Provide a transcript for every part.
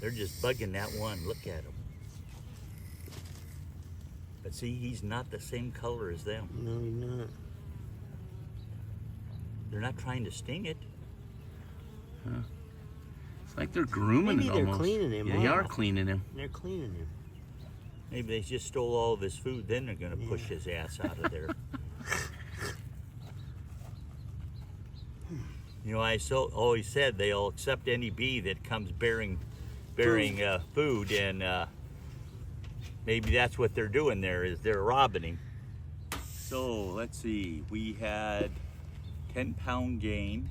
They're just bugging that one. Look at him. But see, he's not the same color as them. No, he's not. They're not trying to sting it. Huh. It's like they're grooming Maybe it they're almost. cleaning him. Yeah, they are cleaning him. They're cleaning him. Maybe they just stole all of his food, then they're gonna push his ass out of there. You know, I always said they'll accept any bee that comes bearing food, and maybe that's what they're doing there, is they're robbing him. So let's see, we had 10-pound gain,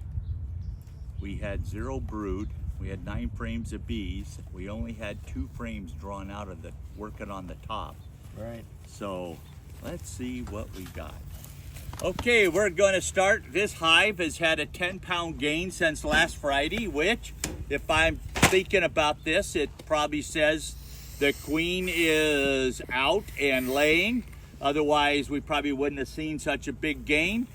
we had 0 brood, we had 9 frames of bees, we only had 2 frames drawn out of the working on the top. Right. So let's see what we got. Okay, we're going to start. This hive has had a 10-pound gain since last Friday, which, if I'm thinking about this, it probably says the queen is out and laying. Otherwise, we probably wouldn't have seen such a big gain.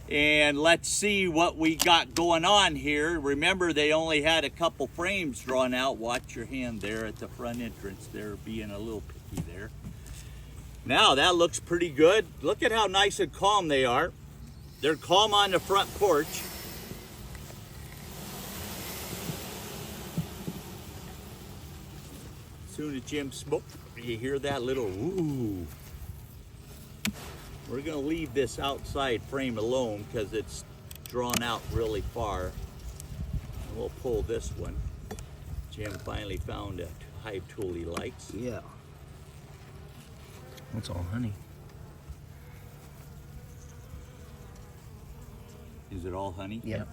And let's see what we got going on here. Remember, they only had a couple frames drawn out. Watch your hand there at the front entrance. They're being a little picky there. Now that looks pretty good. Look at how nice and calm they are. They're calm on the front porch. As soon as Jim smoked, you hear that little ooh. We're gonna leave this outside frame alone because it's drawn out really far. And we'll pull this one. Jim finally found a hive tool he likes. Yeah. That's all honey. Is it all honey? Yep.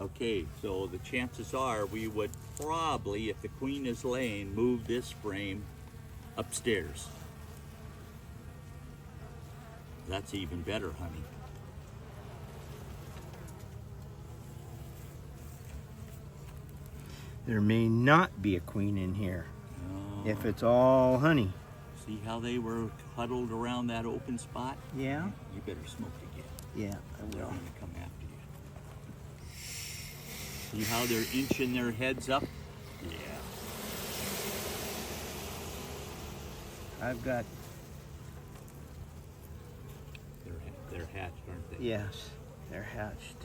Okay, so the chances are we would probably, if the queen is laying, move this frame upstairs. That's even better honey. There may not be a queen in here Oh, if it's all honey. see how they were huddled around that open spot? Yeah. You better smoke again. Yeah, I They're will. gonna come after you. See how they're inching their heads up? Yeah. I've got. They're hatched, aren't they? Yes, they're hatched.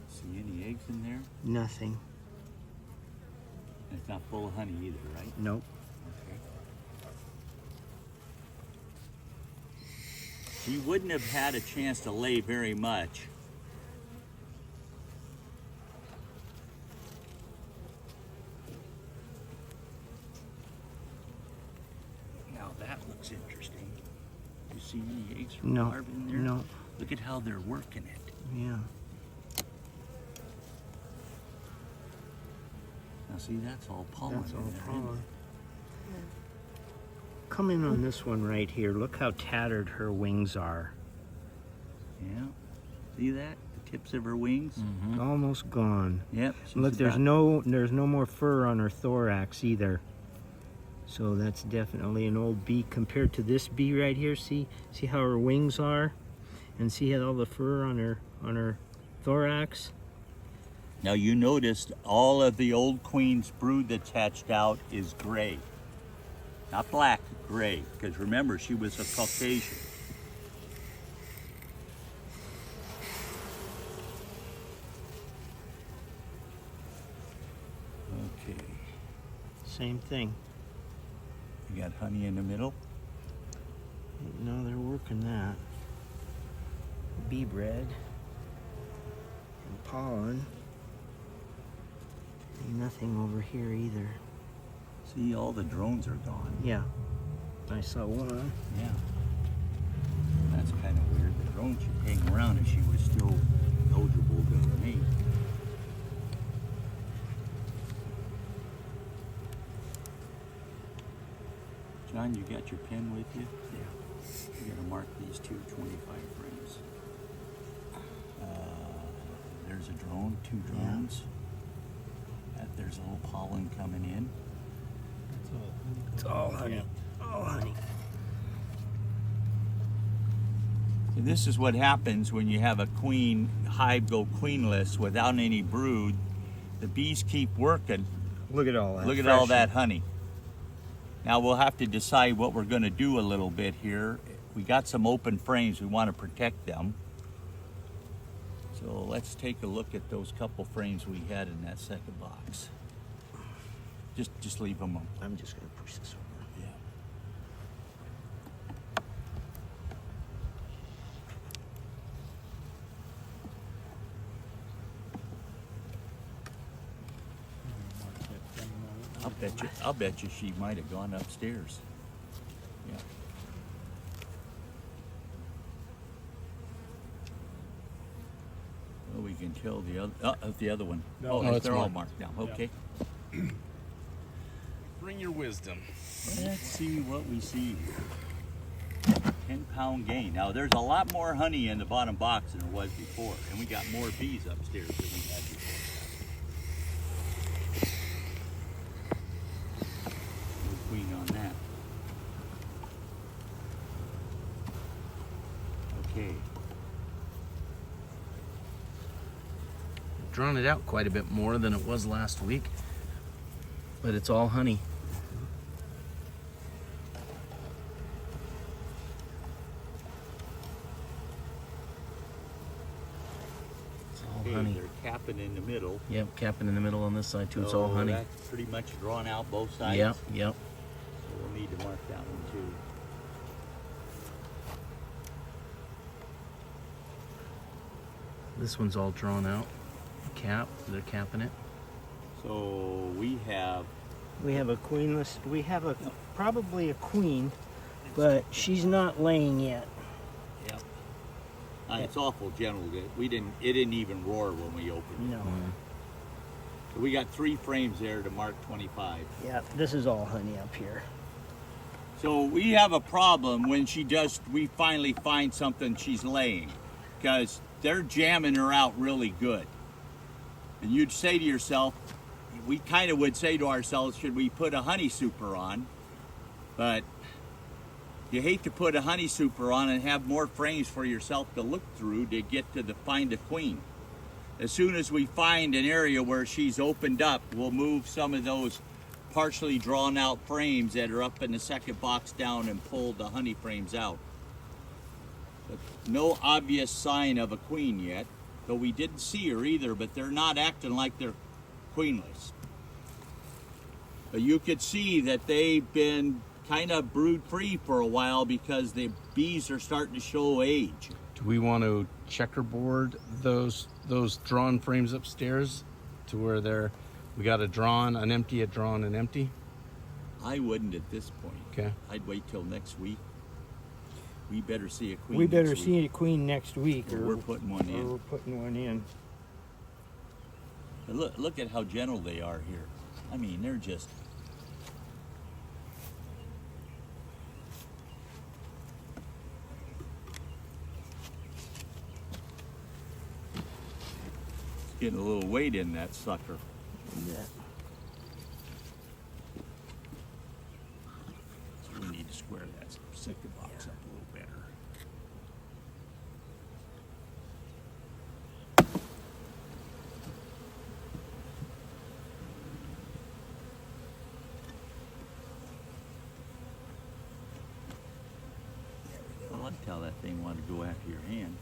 See any eggs in there? Nothing. And it's not full of honey either, right? Nope. Okay. She wouldn't have had a chance to lay very much. Now that looks interesting. You see any eggs from No. larvae in there? No. Look at how they're working it. Yeah. Now see, that's all pollen. That's all in there, isn't pollen. it? Come in on this one right here. Look how tattered her wings are. Yeah. See that? The tips of her wings? Mm-hmm. Almost gone. Yep. she's Look, there's about- no more fur on her thorax either. So that's definitely an old bee compared to this bee right here. See how her wings are, and see how all the fur on her thorax. Now you noticed all of the old queen's brood that's hatched out is gray. Not black, gray. Because remember, she was a Caucasian. Okay. Same thing. You got honey in the middle? No, they're working that. Bee bread and pollen. Ain't nothing over here either. See, all the drones are gone. Yeah, I saw one. Yeah. That's kind of weird. The drone should hang around if she was still eligible to mate. John, you got your pen with you? Yeah. You gotta mark these 225 frames. There's a drone, 2 drones. There's a little pollen coming in. It's all honey. All honey. And this is what happens when you have a queen hive go queenless without any brood. the bees keep working. Look at all that. Look at all that honey. Now we'll have to decide what we're going to do a little bit here. We got some open frames. We want to protect them. So let's take a look at those couple frames we had in that second box. Just leave them on. I'm just going to push this over. Yeah. I'll bet you she might have gone upstairs. Yeah. Well, we can tell the other one. No, it's they're all marked. marked down. Okay. Bring your wisdom. Let's see what we see here. 10-pound gain. Now there's a lot more honey in the bottom box than there was before, and we got more bees upstairs than we had before. No queen on that. Okay. Drawn it out quite a bit more than it was last week, but it's all honey. It's all Okay, honey. they're capping in the middle. Yep, capping in the middle on this side too. It's all So honey. That's pretty much drawn out both sides. Yep, yep. So we'll need to mark that one too. This one's all drawn out. Cap, they're capping it. So we have We have a queenless. We have probably a queen, but she's not laying yet. Yep. It's awful gentle. It didn't even roar when we opened it. No. So we got 3 frames there to mark 25. Yeah, this is all honey up here. So we have a problem when we finally find something she's laying, because they're jamming her out really good. And you'd say to yourself, we kind of would say to ourselves, should we put a honey super on? But you hate to put a honey super on and have more frames for yourself to look through to get to find a queen. As soon as we find an area where she's opened up, we'll move some of those partially drawn out frames that are up in the second box down and pull the honey frames out. But no obvious sign of a queen yet, though we didn't see her either, but they're not acting like they're queenless. But you could see that they've been kind of brood free for a while because the bees are starting to show age. Do we want to checkerboard those drawn frames upstairs to where we got a drawn, an empty, a drawn, an empty? I wouldn't at this point. Okay. I'd wait till next week. We better see a queen. We better next see week. a queen next week, Or we're putting one or in. we're putting one in. But look at how gentle they are here. I mean, they're just. It's getting a little weight in that sucker. Yeah. So we need to square that second box up a little better. Well, I'd tell that thing wanted to go after your hand.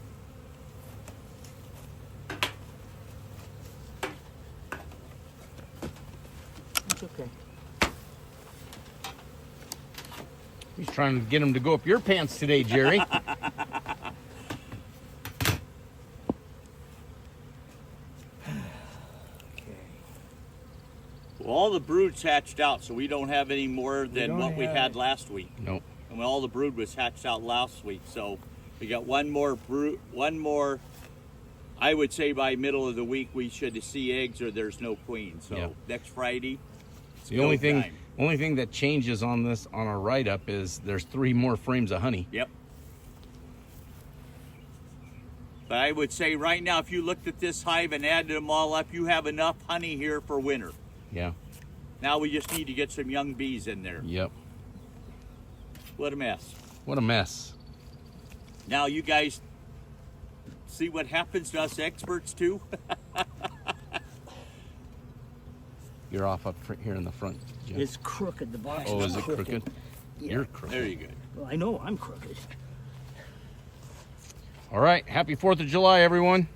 It's okay. He's trying to get him to go up your pants today, Jerry. Well, all the brood's hatched out, so we don't have any more than don't what we have had it. last week. Nope. And all the brood was hatched out last week, so we got one more brood, one more. I would say by middle of the week we should see eggs, or there's no queen. So Yep. next Friday. It's The only go time. thing that changes on our write-up is there's 3 more frames of honey. Yep. But I would say right now, if you looked at this hive and added them all up, you have enough honey here for winter. Yeah. Now we just need to get some young bees in there. Yep. What a mess. What a mess. Now you guys see what happens to us experts too? You're off up here in the front, Jim. It's crooked. The box Oh, is is it crooked? Yeah. You're crooked. There you go. Well, I know I'm crooked. All right. Happy 4th of July, everyone.